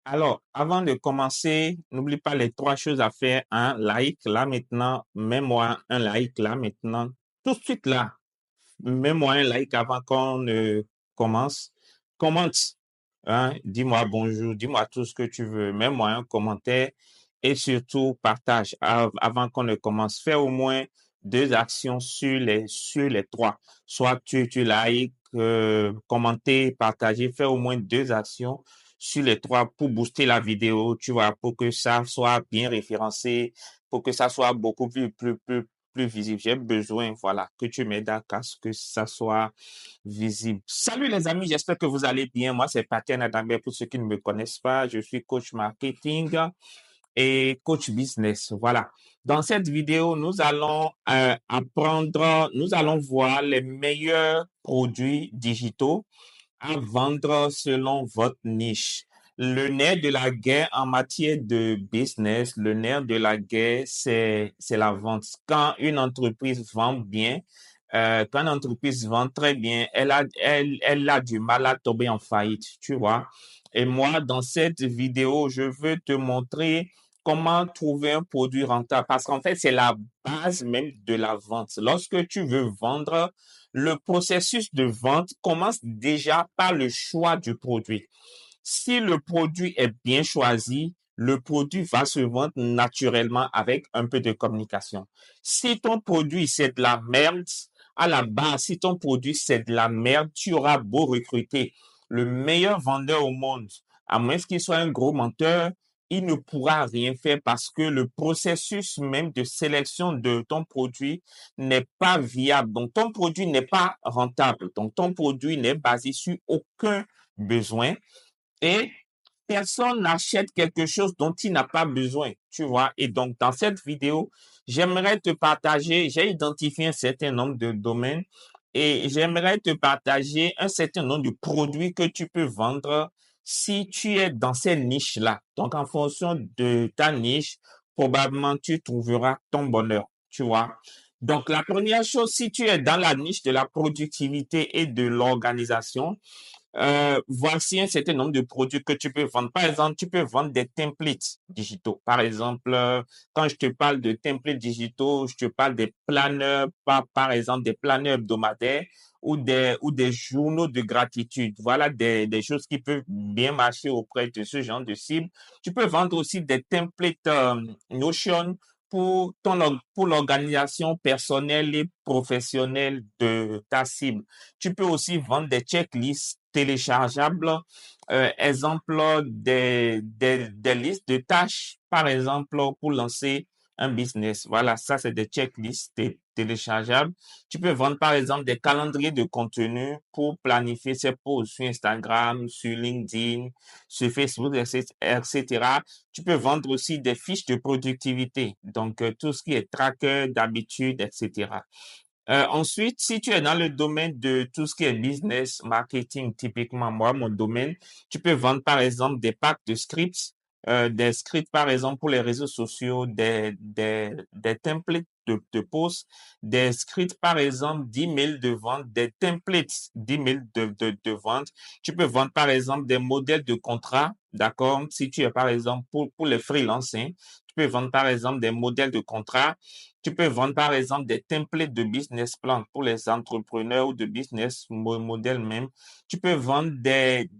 Alors, avant de commencer, n'oublie pas les trois choses à faire. Un like là maintenant, mets-moi un like là maintenant. Tout de suite là, mets-moi un like avant qu'on ne commence. Commente, hein, dis-moi bonjour, dis-moi tout ce que tu veux. Mets-moi un commentaire et surtout partage avant qu'on ne commence. Fais au moins deux actions sur les trois. Soit tu likes, commenter, partager. Fais au moins deux actions sur les trois pour booster la vidéo, tu vois, pour que ça soit bien référencé, pour que ça soit beaucoup plus visible. J'ai besoin, voilà, que tu m'aides à ce que ça soit visible. Salut les amis, j'espère que vous allez bien. Moi, c'est Patien Adambert pour ceux qui ne me connaissent pas. Je suis coach marketing et coach business. Voilà. Dans cette vidéo, nous allons nous allons voir les meilleurs produits digitaux à vendre selon votre niche. Le nerf de la guerre en matière de business, le nerf de la guerre, c'est la vente. Quand une entreprise vend bien, quand une entreprise vend très bien, elle a du mal à tomber en faillite, tu vois. Et moi, dans cette vidéo, je veux te montrer comment trouver un produit rentable parce qu'en fait, c'est la base même de la vente. Lorsque tu veux vendre, le processus de vente commence déjà par le choix du produit. Si le produit est bien choisi, le produit va se vendre naturellement avec un peu de communication. Si ton produit c'est de la merde, à la base, si ton produit c'est de la merde, tu auras beau recruter le meilleur vendeur au monde, à moins qu'il soit un gros menteur, il ne pourra rien faire parce que le processus même de sélection de ton produit n'est pas viable. Donc, ton produit n'est pas rentable. Donc, ton produit n'est basé sur aucun besoin et personne n'achète quelque chose dont il n'a pas besoin, tu vois. Et donc, dans cette vidéo, j'aimerais te partager, j'ai identifié un certain nombre de domaines et j'aimerais te partager un certain nombre de produits que tu peux vendre si tu es dans ces niches-là. Donc, en fonction de ta niche, probablement tu trouveras ton bonheur, tu vois. Donc, la première chose, si tu es dans la niche de la productivité et de l'organisation, voici un certain nombre de produits que tu peux vendre. Par exemple, tu peux vendre des templates digitaux. Par exemple, quand je te parle de templates digitaux, je te parle des planeurs, par exemple, des planeurs hebdomadaires ou des journaux de gratitude. Voilà des choses qui peuvent bien marcher auprès de ce genre de cible. Tu peux vendre aussi des templates Notion pour l'organisation personnelle et professionnelle de ta cible. Tu peux aussi vendre des checklists téléchargeables, exemple des listes de tâches, par exemple, pour lancer un business. Voilà, ça, c'est des checklists téléchargeables. Tu peux vendre, par exemple, des calendriers de contenu pour planifier ses posts sur Instagram, sur LinkedIn, sur Facebook, etc. Tu peux vendre aussi des fiches de productivité, donc tout ce qui est tracker d'habitude, etc. Ensuite, si tu es dans le domaine de tout ce qui est business, marketing, typiquement moi, mon domaine, tu peux vendre par exemple des packs de scripts, des scripts par exemple pour les réseaux sociaux, des templates de posts, des scripts par exemple d'emails de vente, des templates d'emails de vente. Tu peux vendre par exemple des modèles de contrat, d'accord? Si tu es par exemple pour les freelances, hein, tu peux vendre par exemple des modèles de contrat. Tu peux vendre par exemple des templates de business plan pour les entrepreneurs ou de business modèle même. Tu peux vendre des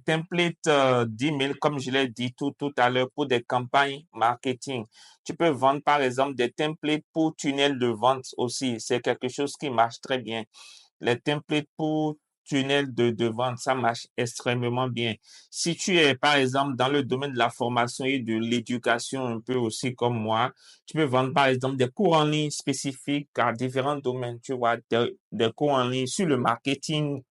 templates d'email, comme je l'ai dit tout à l'heure, pour des campagnes marketing. Tu peux vendre par exemple des templates pour tunnels de vente aussi. C'est quelque chose qui marche très bien. Les templates pour tunnel de vente, ça marche extrêmement bien. Si tu es, par exemple, dans le domaine de la formation et de l'éducation, un peu aussi comme moi, tu peux vendre, par exemple, des cours en ligne spécifiques à différents domaines, tu vois, des cours en ligne sur le marketing,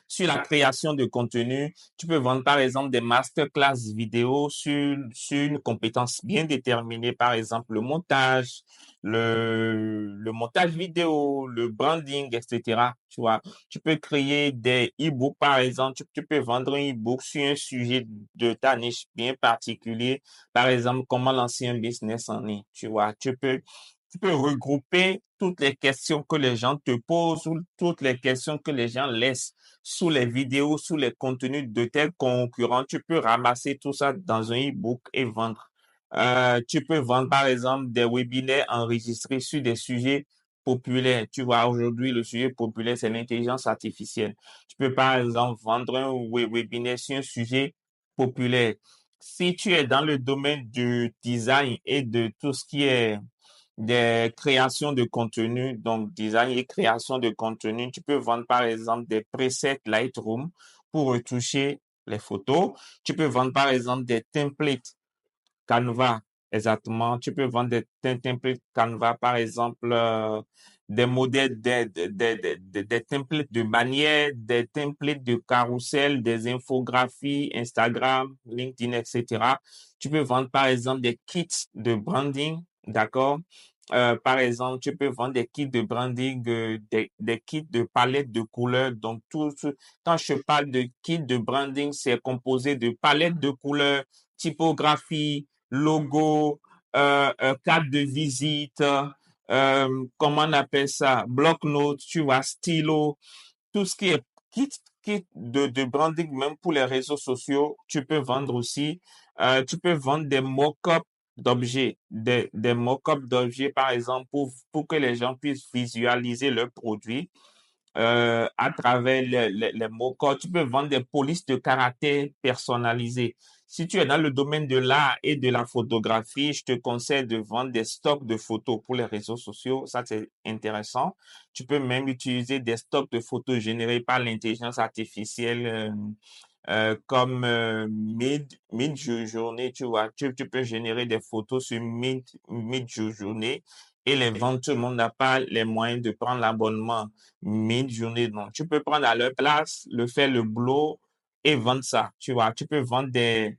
sur la création de contenu. Tu peux vendre, par exemple, des masterclass vidéo sur une compétence bien déterminée, par exemple, le montage vidéo, le branding, etc. Tu vois, tu peux créer des e-books, par exemple. Tu peux vendre un e-book sur un sujet de ta niche bien particulier. Par exemple, comment lancer un business en ligne. Tu vois, tu peux regrouper toutes les questions que les gens te posent ou toutes les questions que les gens laissent sous les vidéos, sous les contenus de tes concurrents. Tu peux ramasser tout ça dans un e-book et vendre. Tu peux vendre, par exemple, des webinaires enregistrés sur des sujets populaires. Tu vois, aujourd'hui, le sujet populaire, c'est l'intelligence artificielle. Tu peux, par exemple, vendre un webinaire sur un sujet populaire. Si tu es dans le domaine du design et de tout ce qui est des créations de contenu, donc design et création de contenu, tu peux vendre par exemple des presets Lightroom pour retoucher les photos. Tu peux vendre par exemple des templates Canva, exactement. Tu peux vendre des templates Canva, par exemple, des modèles, des templates de bannières, des templates de carrousel, des infographies, Instagram, LinkedIn, etc. Tu peux vendre, par exemple, des kits de branding, d'accord? Par exemple, tu peux vendre des kits de branding, des kits de palettes de couleurs. Donc, quand je parle de kits de branding, c'est composé de palettes de couleurs, typographie, logo, carte de visite, comment on appelle ça, bloc-notes, tu vois, stylo, tout ce qui est kit de branding, même pour les réseaux sociaux, tu peux vendre aussi. Tu peux vendre des mock-ups d'objets, des mock-ups d'objets, par exemple, pour que les gens puissent visualiser leurs produits à travers les mots-clés. Tu peux vendre des polices de caractère personnalisées. Si tu es dans le domaine de l'art et de la photographie, je te conseille de vendre des stocks de photos pour les réseaux sociaux. Ça, c'est intéressant. Tu peux même utiliser des stocks de photos générés par l'intelligence artificielle comme Midjourney, tu vois. Tu peux générer des photos sur Midjourney et les vendre. Tout le monde n'a pas les moyens de prendre l'abonnement Midjourney. Donc, tu peux prendre à leur place, le faire le boulot et vendre ça, tu vois. Tu peux vendre des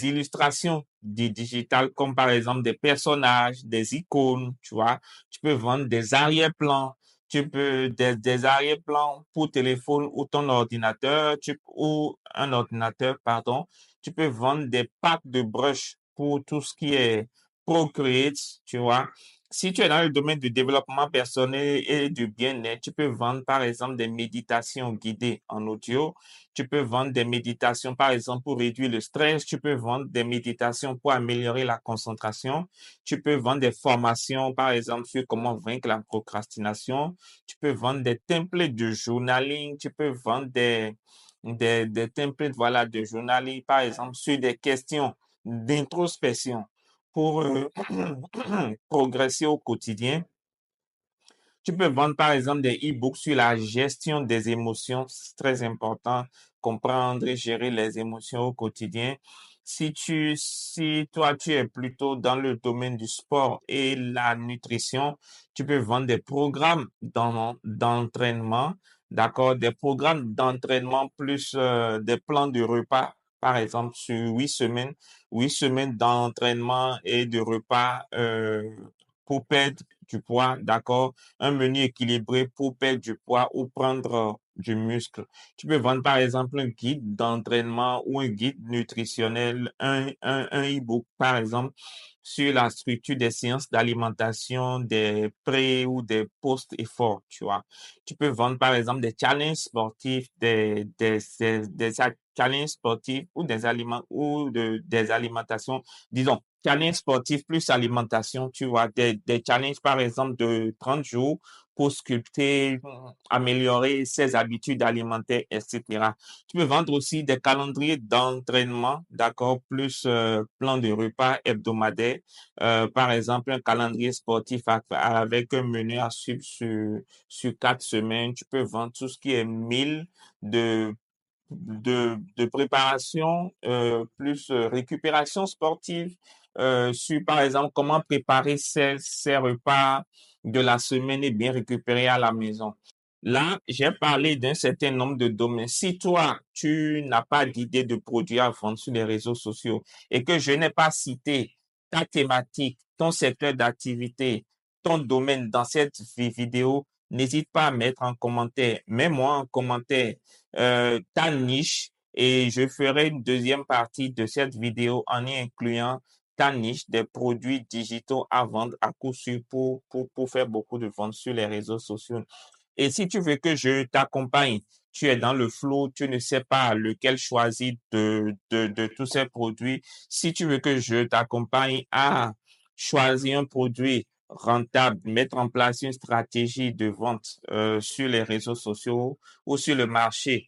illustrations digitales comme par exemple des personnages, des icônes, tu vois. Tu peux vendre des arrière-plans, tu peux des arrière-plans pour téléphone ou ton ordinateur, ou un ordinateur, pardon. Tu peux vendre des packs de brush pour tout ce qui est Procreate, tu vois. Si tu es dans le domaine du développement personnel et du bien-être, tu peux vendre par exemple des méditations guidées en audio. Tu peux vendre des méditations, par exemple, pour réduire le stress. Tu peux vendre des méditations pour améliorer la concentration. Tu peux vendre des formations, par exemple, sur comment vaincre la procrastination. Tu peux vendre des templates de journaling. Tu peux vendre des templates, voilà, de journaling, par exemple, sur des questions d'introspection pour progresser au quotidien. Tu peux vendre, par exemple, des e-books sur la gestion des émotions. C'est très important, comprendre et gérer les émotions au quotidien. Si toi, tu es plutôt dans le domaine du sport et la nutrition, tu peux vendre des programmes d'entraînement, d'accord, des programmes d'entraînement plus des plans de repas, par exemple, sur 8 semaines d'entraînement et de repas pour perdre du poids, d'accord, un menu équilibré pour perdre du poids ou prendre du muscle. Tu peux vendre par exemple un guide d'entraînement ou un guide nutritionnel, un e-book par exemple sur la structure des séances d'alimentation, des pré ou des post-efforts, tu vois. Tu peux vendre par exemple des challenges sportifs, des challenges sportifs ou des aliments ou des alimentations, disons challenge sportif plus alimentation, tu vois, des challenges par exemple de 30 jours pour sculpter, améliorer ses habitudes alimentaires, etc. Tu peux vendre aussi des calendriers d'entraînement, d'accord, plus plan de repas hebdomadaire, par exemple un calendrier sportif avec un menu à suivre sur 4 semaines. Tu peux vendre tout ce qui est 1000 de de préparation plus récupération sportive sur, par exemple, comment préparer ses repas de la semaine et bien récupérer à la maison. Là, j'ai parlé d'un certain nombre de domaines. Si toi, tu n'as pas d'idée de produit à vendre sur les réseaux sociaux et que je n'ai pas cité ta thématique, ton secteur d'activité, ton domaine dans cette vidéo, n'hésite pas à mettre en commentaire. Mets-moi en commentaire ta niche et je ferai une deuxième partie de cette vidéo en y incluant ta niche, des produits digitaux à vendre à coup sûr pour faire beaucoup de ventes sur les réseaux sociaux. Et si tu veux que je t'accompagne, tu es dans le flou, tu ne sais pas lequel choisir de tous ces produits. Si tu veux que je t'accompagne à choisir un produit rentable, mettre en place une stratégie de vente sur les réseaux sociaux ou sur le marché,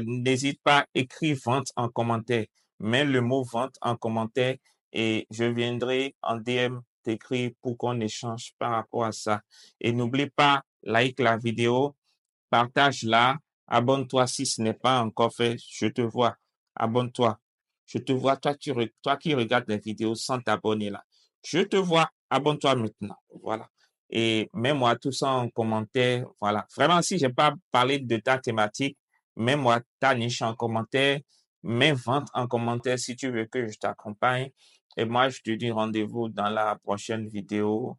n'hésite pas, écris vente en commentaire. Mets le mot vente en commentaire et je viendrai en DM t'écrire pour qu'on échange par rapport à ça. Et n'oublie pas, like la vidéo, partage-la, abonne-toi si ce n'est pas encore fait. Je te vois, abonne-toi. Je te vois, toi qui regardes les vidéos sans t'abonner là. Je te vois, abonne-toi maintenant. Voilà. Et mets-moi tout ça en commentaire. Voilà. Vraiment, si j'ai pas parlé de ta thématique, mets-moi ta niche en commentaire, mets vente en commentaire si tu veux que je t'accompagne. Et moi, je te dis rendez-vous dans la prochaine vidéo.